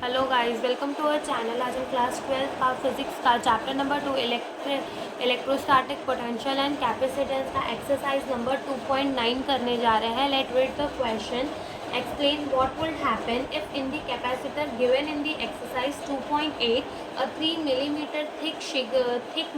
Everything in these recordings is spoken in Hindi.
Hello guys, welcome to our channel. आज हम क्लास 12 का फिजिक्स का chapter number 2 electrostatic potential and capacitance का एक्सरसाइज नंबर 2.9 करने जा रहे हैं। Let read the question. Explain what will happen if in the capacitor given in the exercise 2.8 a 3 millimeter thick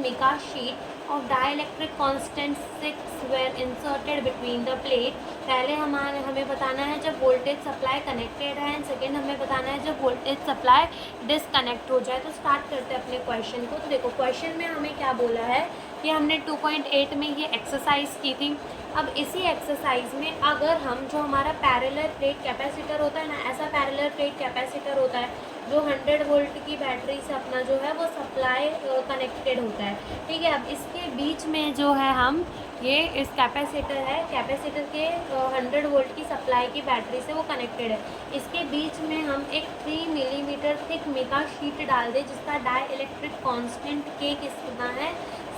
mica sheet of dielectric constant 6 were inserted between the plate। पहले हमें बताना है जब वोल्टेज सप्लाई कनेक्टेड है, एंड सेकेंड हमें बताना है जब वोल्टेज सप्लाई डिसकनेक्ट हो जाए। तो स्टार्ट करते हैं अपने क्वेश्चन को। तो देखो, क्वेश्चन में हमें क्या बोला है कि हमने 2.8 में ये एक्सरसाइज की थी। अब इसी एक्सरसाइज में अगर हम जो हमारा पैरेलल प्लेट कैपेसिटर होता है ना, ऐसा पैरेलल प्लेट कैपेसिटर होता है जो 100 वोल्ट की बैटरी से अपना जो है वो सप्लाई कनेक्टेड होता है, ठीक है। अब इसके बीच में जो है हम ये इस कैपेसिटर है, कैपेसिटर के 100 वोल्ट की सप्लाई की बैटरी से वो कनेक्टेड है। इसके बीच में हम एक 3 मिलीमीटर थिक मिका शीट डाल दें जिसका डाई इलेक्ट्रिक कॉन्स्टेंट के कितना है,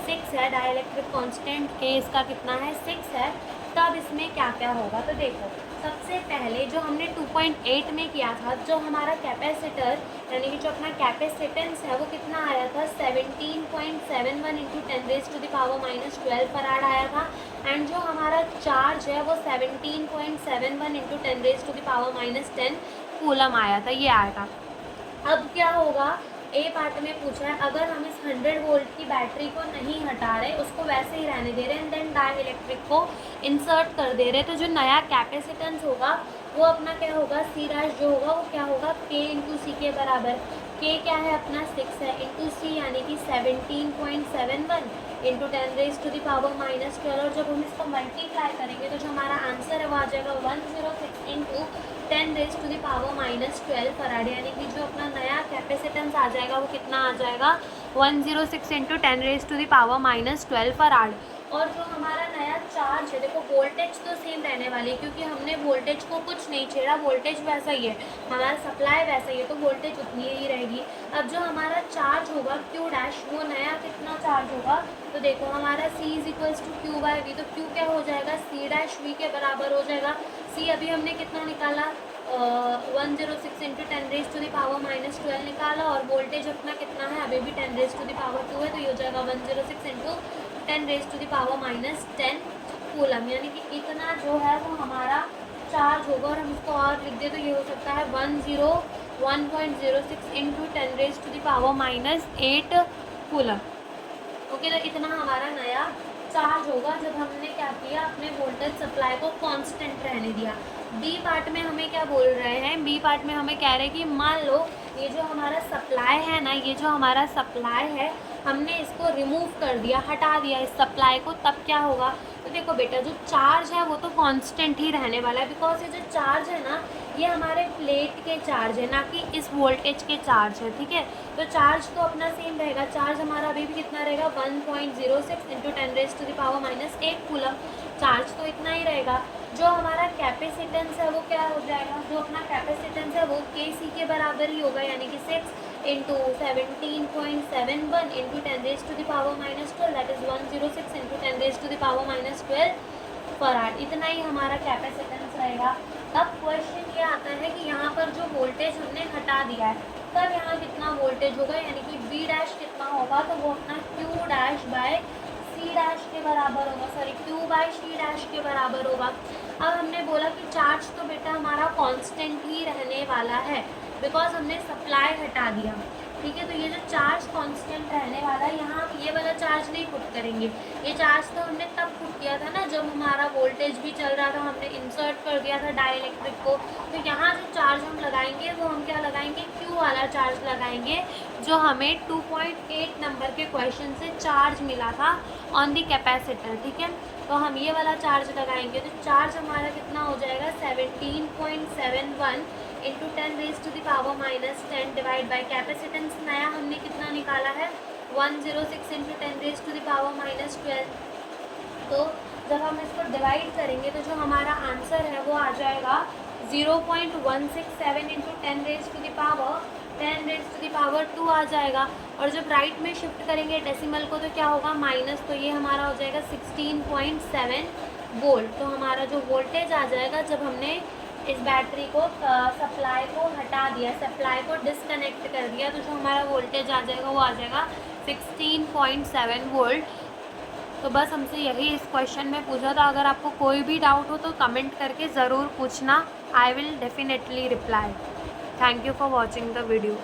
6 है। डाई इलेक्ट्रिक कॉन्स्टेंट के इसका कितना है, 6 है। तब इसमें क्या क्या होगा, तो देखो सबसे पहले जो हमने 2.8 में किया था, जो हमारा कैपेसिटर यानी कि जो अपना कैपेसिटेंस है वो कितना आया था, 17.71 इंटू 10⁻⁻12 फराड आया था। एंड जो हमारा चार्ज है वो 17.71 इंटू 10⁻10 कूलम आया था, ये आया था। अब क्या होगा, ए पार्ट में पूछा है अगर हम इस 100 वोल्ट की बैटरी को नहीं हटा रहे, उसको वैसे ही रहने दे रहे हैं, देन डाई इलेक्ट्रिक को इंसर्ट कर दे रहे, तो जो नया कैपेसिटेंस होगा वो अपना क्या होगा, सी डैश जो होगा वो क्या होगा, के इंटू सी के बराबर। के क्या है अपना 6 है, इंटू सी यानी कि 17.71 इंटू 10⁻⁻12। और जब हम इसको मल्टीप्लाई करेंगे तो जो हमारा आंसर है वो आ जाएगा 106 इंटू 10⁻⁻12 फराड। यानी कि जो अपना नया कैपेसिटेंस आ जाएगा वो कितना आ जाएगा, 106 इंटू 10⁻12 फराड। और जो हमारा नया चार्ज है, देखो वोल्टेज तो सेम रहने वाली है क्योंकि हमने वोल्टेज को कुछ नहीं छेड़ा, वोल्टेज वैसा ही है, हमारा सप्लाई वैसा ही है, तो वोल्टेज उतनी ही रहेगी। अब जो हमारा चार्ज होगा क्यू डैश, वो नया कितना चार्ज होगा, तो देखो हमारा C is equals to Q by V, तो क्यू क्या हो जाएगा, C डैश वी के बराबर हो जाएगा। C अभी हमने कितना निकाला, 106 इंटू 10⁻⁻12 निकाला, और वोल्टेज अपना कितना है, अभी भी 10⁻2 है, तो ये हो जाएगा 106 इंटू 10⁻10 कूलम। यानी कि इतना जो है वो हमारा चार्ज होगा। और हम इसको और लिख दे तो ये हो सकता है 101.06 इंटू 10⁻8 कूलम। ओके, तो इतना हमारा नया चार्ज होगा जब हमने क्या किया, अपने वोल्टेज सप्लाई को कांस्टेंट रहने दिया। बी पार्ट में हमें क्या बोल रहे हैं, बी पार्ट में हमें कह रहे हैं कि मान लो ये जो हमारा सप्लाई है ना, ये जो हमारा सप्लाई है हमने इसको रिमूव कर दिया, हटा दिया इस सप्लाई को, तब क्या होगा। तो देखो बेटा, जो चार्ज है वो तो कांस्टेंट ही रहने वाला है, बिकॉज ये जो चार्ज है ना ये हमारे प्लेट के चार्ज है, ना कि इस वोल्टेज के चार्ज है, ठीक है। तो चार्ज तो अपना सेम रहेगा, चार्ज हमारा अभी भी कितना रहेगा, 1.06 इंटू 10⁻⁸ कूलम, चार्ज तो इतना ही रहेगा। जो हमारा कैपेसिटेंस है वो क्या हो जाएगा, जो अपना कैपेसिटेंस है वो के सी के बराबर ही होगा, यानी कि 6 into 17.71 into 10⁻⁻12, that is 106 into 10⁻⁻12 farad. इतना ही हमारा कैपेसिटेंस रहेगा। अब क्वेश्चन ये आता है कि यहाँ पर जो वोल्टेज हमने हटा दिया है, तब यहाँ कितना वोल्टेज होगा, यानी कि बी डैश कितना होगा, तो वो अपना Q dash by C dash के बराबर होगा, sorry Q by C dash के बराबर होगा। अब हमने बोला कि चार्ज तो बेटा हमारा कांस्टेंट ही रहने वाला है, बिकॉज हमने सप्लाई हटा दिया, ठीक है। तो ये जो चार्ज कांस्टेंट रहने वाला है, यहाँ हम ये वाला चार्ज नहीं पुट करेंगे, ये चार्ज तो हमने तब पुट किया था ना जब हमारा वोल्टेज भी चल रहा था, हमने इंसर्ट कर दिया था डाई इलेक्ट्रिक को। तो यहाँ जो चार्ज हम लगाएंगे वो हम क्या लगाएंगे, क्यू वाला चार्ज लगाएंगे, जो हमें 2.8 नंबर के क्वेश्चन से चार्ज मिला था ऑन द कैपेसिटर, ठीक है। तो हम ये वाला चार्ज लगाएंगे, तो चार्ज हमारा कितना हो जाएगा, 17.71 इंटू 10⁻⁻10 डिवाइड बाई कैपेसिटेंस नया हमने कितना निकाला है, 106 इंटू 10⁻⁻12। तो जब हम इसको डिवाइड करेंगे तो जो हमारा आंसर है वो आ जाएगा 0.167 इंटू 10⁻2 आ जाएगा। और जब राइट में शिफ्ट करेंगे डेसिमल को तो क्या होगा, माइनस, तो ये हमारा हो जाएगा 16.7 वोल्ट। तो हमारा जो वोल्टेज आ जाएगा जब हमने इस बैटरी को सप्लाई को हटा दिया, सप्लाई को डिसकनेक्ट कर दिया, तो जो हमारा वोल्टेज आ जाएगा वो आ जाएगा 16.7 वोल्ट। तो बस हमसे यही इस क्वेश्चन में पूछा था। अगर आपको कोई भी डाउट हो तो कमेंट करके ज़रूर पूछना, I will definitely reply. Thank you for watching the video.